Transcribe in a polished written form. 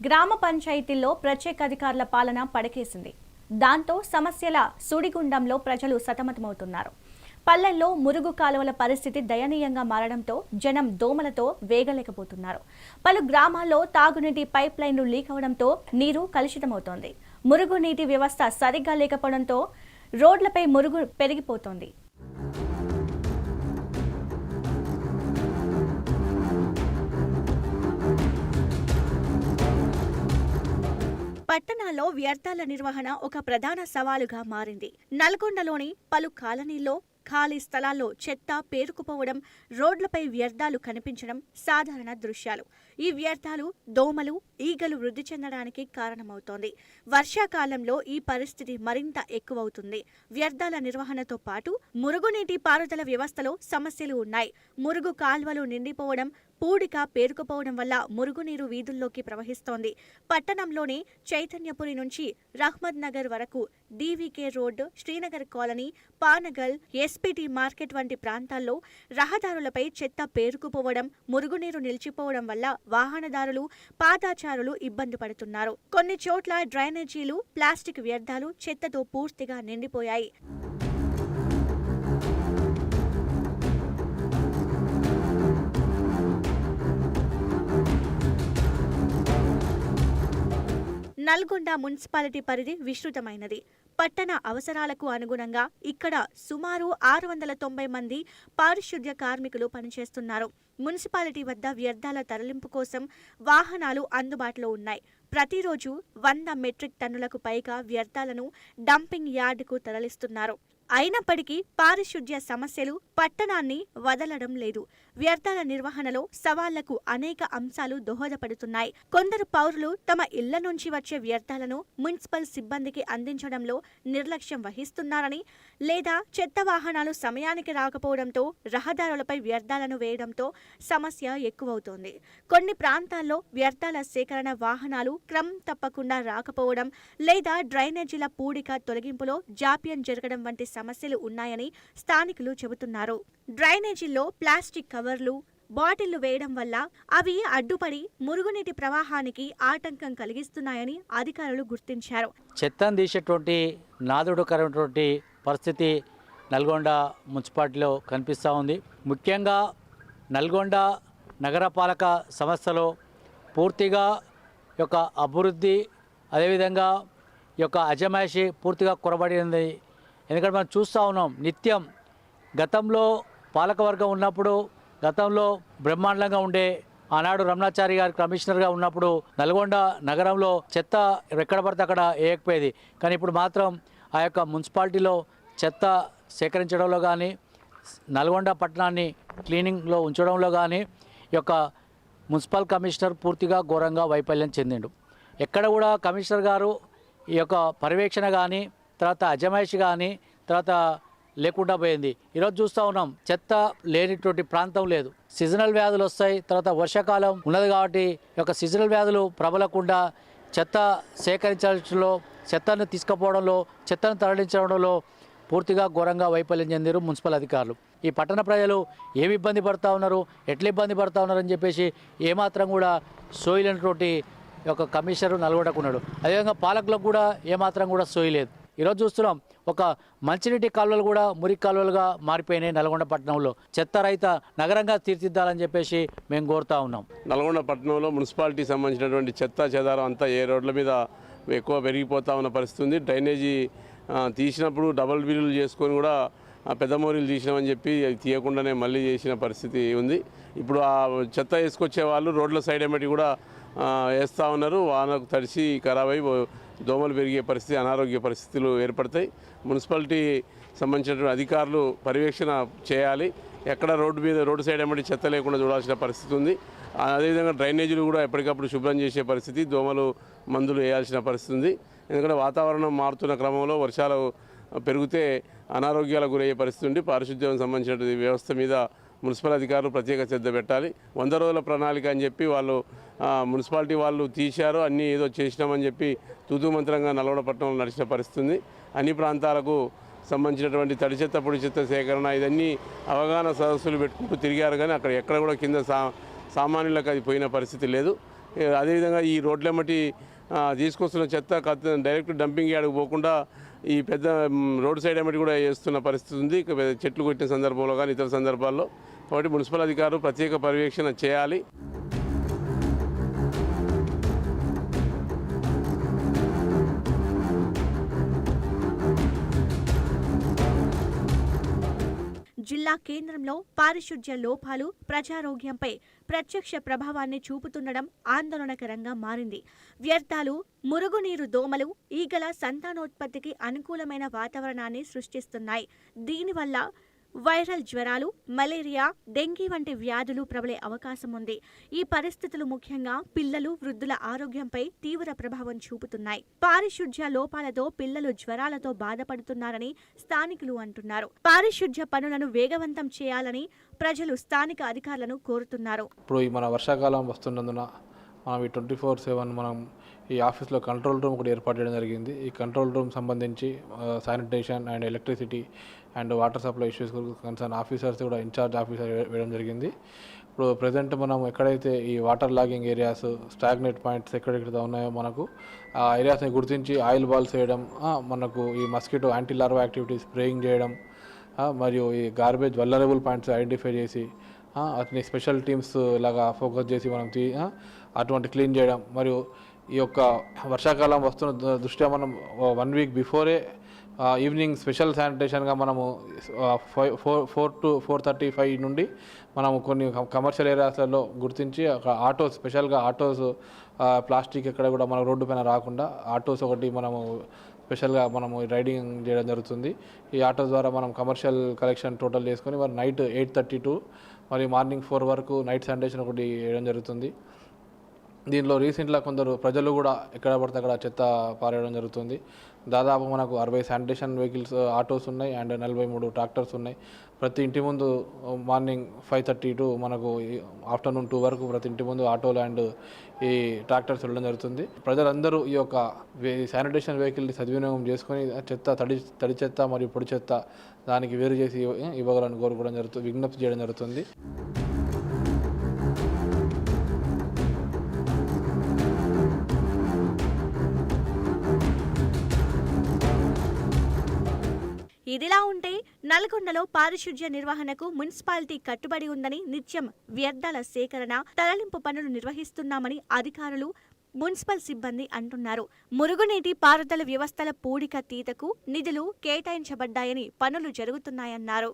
గ్రామ పంచాయతీల్లో ప్రత్యేక అధికారుల పాలన పడకేసింది. దాంతో సమస్యల సుడిగుండంలో ప్రజలు సతమతమవుతున్నారు. పల్లెల్లో మురుగు కాలువల పరిస్థితి దయనీయంగా మారడంతో జనం దోమలతో వేగలేకపోతున్నారు. పలు గ్రామాల్లో తాగునీటి పైప్ లైన్లు లీక్ అవడంతో నీరు కలుషితమవుతోంది. మురుగునీటి వ్యవస్థ సరిగ్గా లేకపోవడంతో రోడ్లపై మురుగు పెరిగిపోతోంది. పట్టణాల్లో వ్యర్థాల నిర్వహణ ఒక ప్రధాన సవాలుగా మారింది. నల్గొండలోని పలు కాలనీల్లో ఖాళీ స్థలాల్లో చెత్త పేరుకుపోవడం, రోడ్లపై వ్యర్థాలు కనిపించడం సాధారణ దృశ్యాలు. ఈ వ్యర్థాలు దోమలు, ఈగలు వృద్ధి చెందడానికి కారణమవుతోంది. వర్షాకాలంలో ఈ పరిస్థితి మరింత ఎక్కువవుతుంది. వ్యర్థాల నిర్వహణతో పాటు మురుగునీటి పారుదల వ్యవస్థలో సమస్యలు ఉన్నాయి. మురుగు కాల్వలు నిండిపోవడం, పూడిక పేరుకుపోవడం వల్ల మురుగునీరు వీధుల్లోకి ప్రవహిస్తోంది. పట్టణంలోని చైతన్యపురి నుంచి రహ్మద్ నగర్ వరకు DVK road, Srinagar colony, Panagal, SPT market వంటి ప్రాంతాల్లో రహదారులపై చెత్త పేరుకుపోవడం, మురుగునీరు నిలిచిపోవడం వల్ల వాహనదారులు, పాదాచారులు ఇబ్బంది పడుతున్నారు. కొన్ని చోట్ల డ్రైనేజీలు, ప్లాస్టిక్ వ్యర్థాలు చెత్తతో పూర్తిగా నిండిపోయాయి. నల్గొండ మున్సిపాలిటీ పరిధి విస్తృతమైనది. పట్టణ అవసరాలకు అనుగుణంగా ఇక్కడ సుమారు 690 మంది పారిశుద్ధ్య కార్మికులు పనిచేస్తున్నారు. మున్సిపాలిటీ వద్ద వ్యర్థాల తరలింపు కోసం వాహనాలు అందుబాటులో ఉన్నాయి. ప్రతిరోజు 100 మెట్రిక్ టన్నులకు పైగా వ్యర్థాలను డంపింగ్ యార్డుకు తరలిస్తున్నారు. అయినప్పటికీ పారిశుద్ధ్య సమస్యలు పట్టణాన్ని వదలడం లేదు. వ్యర్థాల నిర్వహణలో సవాళ్లకు అనేక అంశాలు దోహదపడుతున్నాయి. కొందరు పౌరులు తమ ఇళ్ల నుంచి వచ్చే వ్యర్థాలను మున్సిపల్ సిబ్బందికి అందించడంలో నిర్లక్ష్యం వహిస్తున్నారని, లేదా చెత్త వాహనాలు సమయానికి రాకపోవడంతో రహదారులపై వ్యర్థాలను వేయడంతో సమస్య ఎక్కువవుతోంది. కొన్ని ప్రాంతాల్లో వ్యర్థాల సేకరణ వాహనాలు క్రమం తప్పకుండా రాకపోవడం, లేదా డ్రైనేజీల పూడిక తొలగింపులో జాప్యం జరగడం వంటి సమస్యలు ఉన్నాయని స్థానికులు చెబుతున్నారు. డ్రైనేజీల్లో ప్లాస్టిక్ కవర్లు, బాటిళ్లు వేయడం వల్ల అవి అడ్డుపడి మురుగునీటి ప్రవాహానికి ఆటంకం కలిగిస్తున్నాయని అధికారులు గుర్తించారు. చెత్తను తీసేటువంటి నాదుడుకరమైనటువంటి పరిస్థితి నల్గొండ మున్సిపాలిటీలో కనిపిస్తూ ఉంది. ముఖ్యంగా నల్గొండ నగరపాలక సంస్థలో పూర్తిగా యొక్క అభివృద్ధి, అదేవిధంగా ఈ యొక్క అజమాయిషి పూర్తిగా కొరబడింది. ఎందుకంటే మనం చూస్తూ ఉన్నాం నిత్యం. గతంలో పాలకవర్గం ఉన్నప్పుడు, గతంలో బ్రహ్మాండంగా ఉండే ఆనాడు రమణాచారి గారి కమిషనర్గా ఉన్నప్పుడు నల్గొండ నగరంలో చెత్త ఎక్కడ పడితే అక్కడ వేయకపోయేది. కానీ ఇప్పుడు మాత్రం ఆ యొక్క మున్సిపాలిటీలో చెత్త సేకరించడంలో కానీ, నల్గొండ పట్టణాన్ని క్లీనింగ్లో ఉంచడంలో కానీ ఈ యొక్క మున్సిపల్ కమిషనర్ పూర్తిగా ఘోరంగా వైఫల్యం చెందిండు. ఎక్కడ కూడా కమిషనర్ గారు ఈ యొక్క పర్యవేక్షణ కానీ, తర్వాత అజమాయిషి కానీ తర్వాత లేకుండా పోయింది. ఈరోజు చూస్తూ ఉన్నాం చెత్త లేనిటువంటి ప్రాంతం లేదు. సీజనల్ వ్యాధులు వస్తాయి. తర్వాత వర్షాకాలం ఉన్నది కాబట్టి ఈ యొక్క సీజనల్ వ్యాధులు ప్రబలకుండా చెత్త సేకరించడంలో, చెత్తను తీసుకుపోవడంలో, చెత్తను తరలించడంలో పూర్తిగా ఘోరంగా వైఫల్యం చెందారు మున్సిపల్ అధికారులు. ఈ పట్టణ ప్రజలు ఏమి ఇబ్బంది పడుతూ ఉన్నారు, ఎట్లా ఇబ్బంది పడుతూ ఉన్నారని చెప్పేసి ఏమాత్రం కూడా సోయలేనటువంటి ఒక కమిషనర్ నల్గొండకున్నాడు. అదేవిధంగా పాలకులకు కూడా ఏమాత్రం కూడా సోయలేదు. ఈరోజు చూస్తున్నాం ఒక మంచినీటి కాలువలు కూడా మురికి కాలువలుగా మారిపోయినాయి. నల్గొండ పట్టణంలో చెత్త రహిత నగరంగా తీర్చిదిద్దాలని చెప్పేసి మేము కోరుతా ఉన్నాం. నల్గొండ పట్టణంలో మున్సిపాలిటీ సంబంధించినటువంటి చెత్త చెదారం అంతా ఏ రోడ్ల మీద ఎక్కువ పెరిగిపోతూ ఉన్న పరిస్థితి ఉంది. డ్రైనేజీ తీసినప్పుడు డబల్ బిల్లులు చేసుకొని కూడా పెద్ద మోరీలు తీసినామని చెప్పి తీయకుండానే మళ్ళీ చేసిన పరిస్థితి ఉంది. ఇప్పుడు ఆ చెత్త వేసుకొచ్చే వాళ్ళు రోడ్ల సైడ్ ఎమ్మటి కూడా వేస్తూ ఉన్నారు. వానకు తడిసి ఖరాబ్ అయి దోమలు పెరిగే పరిస్థితి, అనారోగ్య పరిస్థితులు ఏర్పడతాయి. మున్సిపాలిటీ సంబంధించినటువంటి అధికారులు పర్యవేక్షణ చేయాలి. ఎక్కడ రోడ్డు సైడ్ ఎమ్మటి చెత్త లేకుండా చూడాల్సిన పరిస్థితి ఉంది. అదేవిధంగా డ్రైనేజీలు కూడా ఎప్పటికప్పుడు శుభ్రం చేసే పరిస్థితి, దోమలు మందులు వేయాల్సిన పరిస్థితి ఉంది. ఎందుకంటే వాతావరణం మారుతున్న క్రమంలో వర్షాలు పెరిగితే అనారోగ్యాలకు గురయ్యే పరిస్థితి ఉంది. పారిశుద్ధ్యం సంబంధించిన వ్యవస్థ మీద మున్సిపల్ అధికారులు ప్రత్యేక శ్రద్ధ పెట్టాలి. 100 రోజుల ప్రణాళిక అని చెప్పి వాళ్ళు మున్సిపాలిటీ వాళ్ళు తీశారు, అన్నీ ఏదో చేసినామని చెప్పి తూతూ మంత్రంగా నల్గొండ పట్టణంలో నడిచిన పరిస్థితి ఉంది. అన్ని ప్రాంతాలకు సంబంధించినటువంటి తడి చెత్త, పొడి చెత్త సేకరణ ఇదన్నీ అవగాహన సదస్సులు పెట్టుకుంటూ తిరిగారు. కానీ అక్కడ ఎక్కడ కూడా కింద సామాన్యులకు అది పోయిన పరిస్థితి లేదు. అదేవిధంగా ఈ రోడ్లెమ్మటి తీసుకొస్తున్న చెత్త డైరెక్ట్ డంపింగ్ యార్డ్కి పోకుండా ఈ పెద్ద రోడ్ సైడ్ ఎమ్మటి కూడా వేస్తున్న పరిస్థితి ఉంది. చెట్లు కొట్టిన సందర్భంలో కానీ ఇతర సందర్భాల్లో. కాబట్టి మున్సిపల్ అధికారులు ప్రత్యేక పర్యవేక్షణ చేయాలి. జిల్లా కేంద్రంలో పారిశుధ్య లోపాలు ప్రజారోగ్యంపై ప్రత్యక్ష ప్రభావాన్ని చూపుతుండడం ఆందోళనకరంగా మారింది. వ్యర్థాలు, మురుగునీరు దోమలు, ఈగల సంతానోత్పత్తికి అనుకూలమైన వాతావరణాన్ని సృష్టిస్తున్నాయి. దీనివల్ల వైరల్ జ్వరాలు, మలేరియా, డెంగీ వంటి వ్యాధులు ప్రబలే అవకాశం ఉంది. ఈ పరిస్థితులు ముఖ్యంగా పిల్లలు, వృద్ధుల ఆరోగ్యంపై తీవ్ర ప్రభావం చూపుతున్నాయి. పారిశుధ్య లోపాలతో పిల్లలు జ్వరాలతో బాధపడుతున్నారని స్థానికులు అంటున్నారు. పారిశుధ్య పనులను వేగవంతం చేయాలని ప్రజలు స్థానిక అధికారులను కోరుతున్నారు. ఇప్పుడు మన వర్షాకాలం వస్తున్నందున మనం ఈ 24/7 మనం ఈ ఆఫీస్లో కంట్రోల్ రూమ్ ఒకటి ఏర్పాటు చేయడం జరిగింది. ఈ కంట్రోల్ రూమ్ సంబంధించి sanitation and electricity and water supply issues concern officers కూడా ఇన్ఛార్జ్ ఆఫీసర్ వేయడం జరిగింది. ఇప్పుడు ప్రజెంట్ మనం ఎక్కడైతే ఈ water logging areas, stagnate points ఎక్కడెక్కడ ఉన్నాయో మనకు ఆ ఏరియాస్ని గుర్తించి ఆయిల్ బాల్స్ వేయడం, మనకు ఈ mosquito anti larva activities spraying చేయడం, మరియు ఈ గార్బేజ్ వల్నరబుల్ పాయింట్స్ ఐడెంటిఫై చేసి అతని స్పెషల్ టీమ్స్ లాగా ఫోకస్ చేసి మనం అటువంటి క్లీన్ చేయడం, మరియు ఈ యొక్క వర్షాకాలం వస్తున్న దృష్ట్యా మనం 1 వీక్ బిఫోరే ఈవినింగ్ స్పెషల్ శానిటేషన్గా మనము 4 to 4:35 నుండి మనము కొన్ని కమర్షియల్ ఏరియాస్లలో గుర్తించి ఆటోస్, స్పెషల్గా ఆటోస్, ప్లాస్టిక్ ఎక్కడ కూడా మన రోడ్డు పైన రాకుండా ఆటోస్ ఒకటి మనము స్పెషల్గా మనము రైడింగ్ చేయడం జరుగుతుంది. ఈ ఆటోస్ ద్వారా మనం కమర్షియల్ కలెక్షన్ టోటల్ చేసుకొని మరి నైట్ 8:30 to మరి మార్నింగ్ 4 వరకు నైట్ శానిటేషన్ ఒకటి వేయడం జరుగుతుంది. దీనిలో రీసెంట్గా కొందరు ప్రజలు కూడా ఎక్కడ పడితే అక్కడ చెత్త పారేయడం జరుగుతుంది. దాదాపు మనకు 60 శానిటేషన్ వెహికల్స్, ఆటోస్ ఉన్నాయి అండ్ 43 ట్రాక్టర్స్ ఉన్నాయి. ప్రతి ఇంటి ముందు మార్నింగ్ 5:30 to మనకు ఆఫ్టర్నూన్ 2 వరకు ప్రతి ఇంటి ముందు ఆటోలు అండ్ ఈ ట్రాక్టర్స్ వెళ్ళడం జరుగుతుంది. ప్రజలందరూ ఈ యొక్క శానిటేషన్ వెహికల్ని సద్వినియోగం చేసుకొని తడి చెత్త మరియు పొడి చెత్త దానికి వేరు చేసి ఇవ్వగలని కోరుకోవడం జరుగుతుంది, విజ్ఞప్తి చేయడం జరుగుతుంది. ఇదిలా ఉంటే నల్గొండలో పారిశుధ్య నిర్వహణకు మున్సిపాలిటీ కట్టుబడి ఉందని, నిత్యం వ్యర్థాల సేకరణ, తరలింపు పనులు నిర్వహిస్తున్నామని అధికారులు, మున్సిపల్ సిబ్బంది అంటున్నారు. మురుగునీటి పారుదల వ్యవస్థల పూడిక తీతకు నిధులు కేటాయించబడ్డాయని, పనులు జరుగుతున్నాయన్నారు.